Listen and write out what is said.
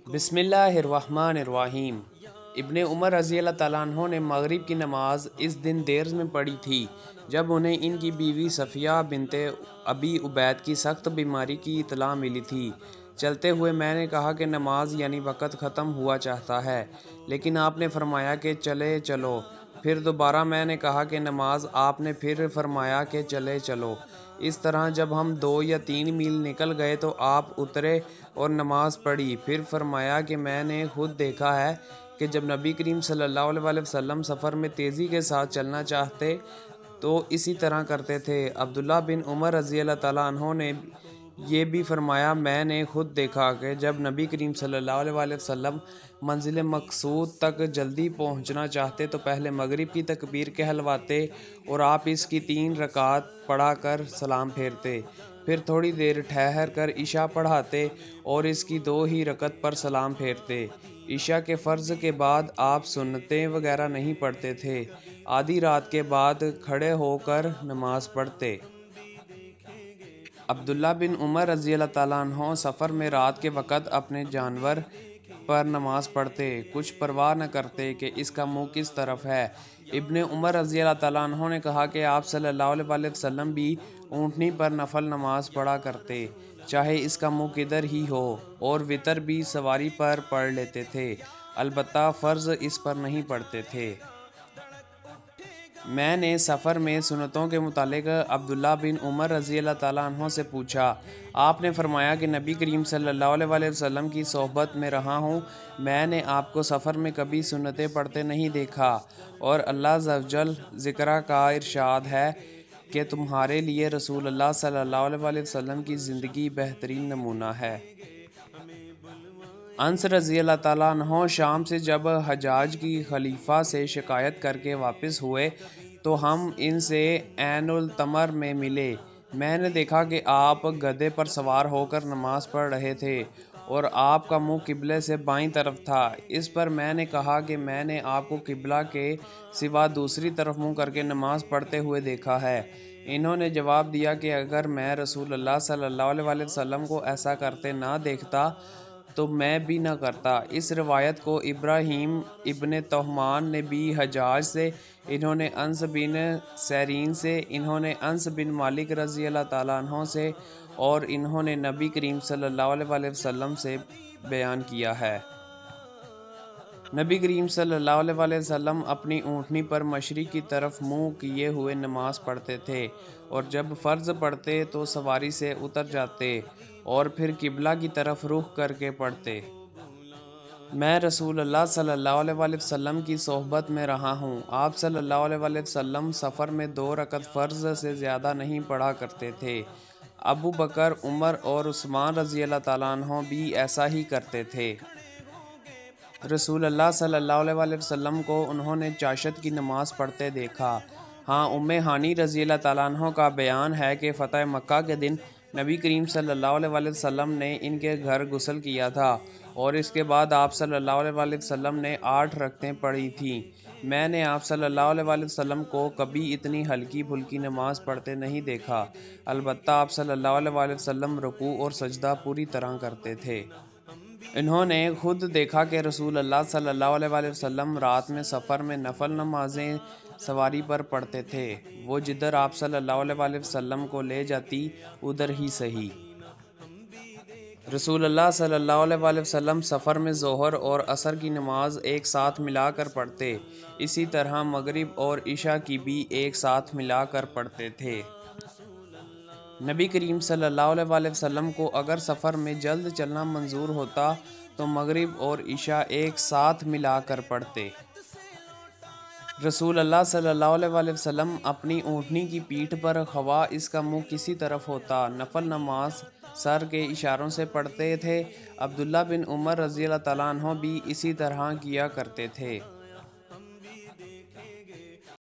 بسم اللہ الرحمن الرحیم۔ ابن عمر رضی اللہ تعالیٰ عنہ نے مغرب کی نماز اس دن دیر میں پڑھی تھی جب انہیں ان کی بیوی صفیہ بنت ابی عبید کی سخت بیماری کی اطلاع ملی تھی۔ چلتے ہوئے میں نے کہا کہ نماز یعنی وقت ختم ہوا چاہتا ہے، لیکن آپ نے فرمایا کہ چلے چلو۔ پھر دوبارہ میں نے کہا کہ نماز، آپ نے پھر فرمایا کہ چلے چلو۔ اس طرح جب ہم 2 یا 3 میل نکل گئے تو آپ اترے اور نماز پڑھی۔ پھر فرمایا کہ میں نے خود دیکھا ہے کہ جب نبی کریم صلی اللہ علیہ وسلم سفر میں تیزی کے ساتھ چلنا چاہتے تو اسی طرح کرتے تھے۔ عبداللہ بن عمر رضی اللہ تعالیٰ عنہ نے یہ بھی فرمایا، میں نے خود دیکھا کہ جب نبی کریم صلی اللہ علیہ وسلم منزل مقصود تک جلدی پہنچنا چاہتے تو پہلے مغرب کی تکبیر کہلواتے اور آپ اس کی 3 رکعت پڑھا کر سلام پھیرتے، پھر تھوڑی دیر ٹھہر کر عشاء پڑھاتے اور اس کی 2 ہی رکعت پر سلام پھیرتے۔ عشاء کے فرض کے بعد آپ سنتیں وغیرہ نہیں پڑھتے تھے۔ آدھی رات کے بعد کھڑے ہو کر نماز پڑھتے۔ عبداللہ بن عمر رضی اللہ تعالیٰ عنہ سفر میں رات کے وقت اپنے جانور پر نماز پڑھتے، کچھ پرواہ نہ کرتے کہ اس کا منہ کس طرف ہے۔ ابن عمر رضی اللہ تعالیٰ عنہ نے کہا کہ آپ صلی اللہ علیہ وسلم بھی اونٹنی پر نفل نماز پڑھا کرتے، چاہے اس کا منہ کدھر ہی ہو، اور وتر بھی سواری پر پڑھ لیتے تھے، البتہ فرض اس پر نہیں پڑھتے تھے۔ میں نے سفر میں سنتوں کے متعلق عبداللہ بن عمر رضی اللہ تعالیٰ عنہ سے پوچھا۔ آپ نے فرمایا کہ نبی کریم صلی اللہ علیہ وسلم کی صحبت میں رہا ہوں، میں نے آپ کو سفر میں کبھی سنتیں پڑھتے نہیں دیکھا، اور اللہ عز و جل ذکرہ کا ارشاد ہے کہ تمہارے لیے رسول اللہ صلی اللہ علیہ وسلم کی زندگی بہترین نمونہ ہے۔ انس رضی اللہ تعالیٰ عنہ شام سے جب حجاج کی خلیفہ سے شکایت کر کے واپس ہوئے تو ہم ان سے عین التمر میں ملے۔ میں نے دیکھا کہ آپ گدھے پر سوار ہو کر نماز پڑھ رہے تھے اور آپ کا منہ قبلے سے بائیں طرف تھا۔ اس پر میں نے کہا کہ میں نے آپ کو قبلہ کے سوا دوسری طرف منہ کر کے نماز پڑھتے ہوئے دیکھا ہے۔ انہوں نے جواب دیا کہ اگر میں رسول اللہ صلی اللہ علیہ وسلم کو ایسا کرتے نہ دیکھتا تو میں بھی نہ کرتا۔ اس روایت کو ابراہیم ابن طہمان نے بھی حجاج سے، انہوں نے انس بن سیرین سے، انہوں نے انس بن مالک رضی اللہ تعالیٰ عنہ سے، اور انہوں نے نبی کریم صلی اللہ علیہ وسلم سے بیان کیا ہے۔ نبی کریم صلی اللہ علیہ وسلم اپنی اونٹنی پر مشرق کی طرف منہ کیے ہوئے نماز پڑھتے تھے، اور جب فرض پڑھتے تو سواری سے اتر جاتے اور پھر قبلہ کی طرف رخ کر کے پڑھتے۔ میں رسول اللہ صلی اللہ علیہ وسلم کی صحبت میں رہا ہوں، آپ صلی اللہ علیہ وسلم سفر میں 2 رکعت فرض سے زیادہ نہیں پڑھا کرتے تھے۔ ابو بکر، عمر اور عثمان رضی اللہ تعالیٰ عنہ بھی ایسا ہی کرتے تھے۔ رسول اللہ صلی اللہ علیہ وسلم کو انہوں نے چاشت کی نماز پڑھتے دیکھا۔ ہاں، ام ہانی رضی اللہ تعالیٰ عنہ کا بیان ہے کہ فتح مکہ کے دن نبی کریم صلی اللہ علیہ وسلم نے ان کے گھر غسل کیا تھا، اور اس کے بعد آپ صلی اللہ علیہ وسلم نے 8 رکعتیں پڑھی تھیں۔ میں نے آپ صلی اللہ علیہ وسلم کو کبھی اتنی ہلکی پھلکی نماز پڑھتے نہیں دیکھا، البتہ آپ صلی اللہ علیہ وسلم رکوع اور سجدہ پوری طرح کرتے تھے۔ انہوں نے خود دیکھا کہ رسول اللہ صلی اللہ علیہ وسلم رات میں سفر میں نفل نمازیں سواری پر پڑھتے تھے، وہ جدھر آپ صلی اللہ علیہ وسلم کو لے جاتی ادھر ہی صحیح۔ رسول اللہ صلی اللہ علیہ وسلم سفر میں ظہر اور عصر کی نماز ایک ساتھ ملا کر پڑھتے، اسی طرح مغرب اور عشاء کی بھی ایک ساتھ ملا کر پڑھتے تھے۔ نبی کریم صلی اللہ علیہ وسلم کو اگر سفر میں جلد چلنا منظور ہوتا تو مغرب اور عشاء ایک ساتھ ملا کر پڑھتے۔ رسول اللہ صلی اللہ علیہ وسلم اپنی اونٹنی کی پیٹھ پر، خواہ اس کا منہ کسی طرف ہوتا، نفل نماز سر کے اشاروں سے پڑھتے تھے۔ عبداللہ بن عمر رضی اللہ تعالیٰ عنہ بھی اسی طرح کیا کرتے تھے۔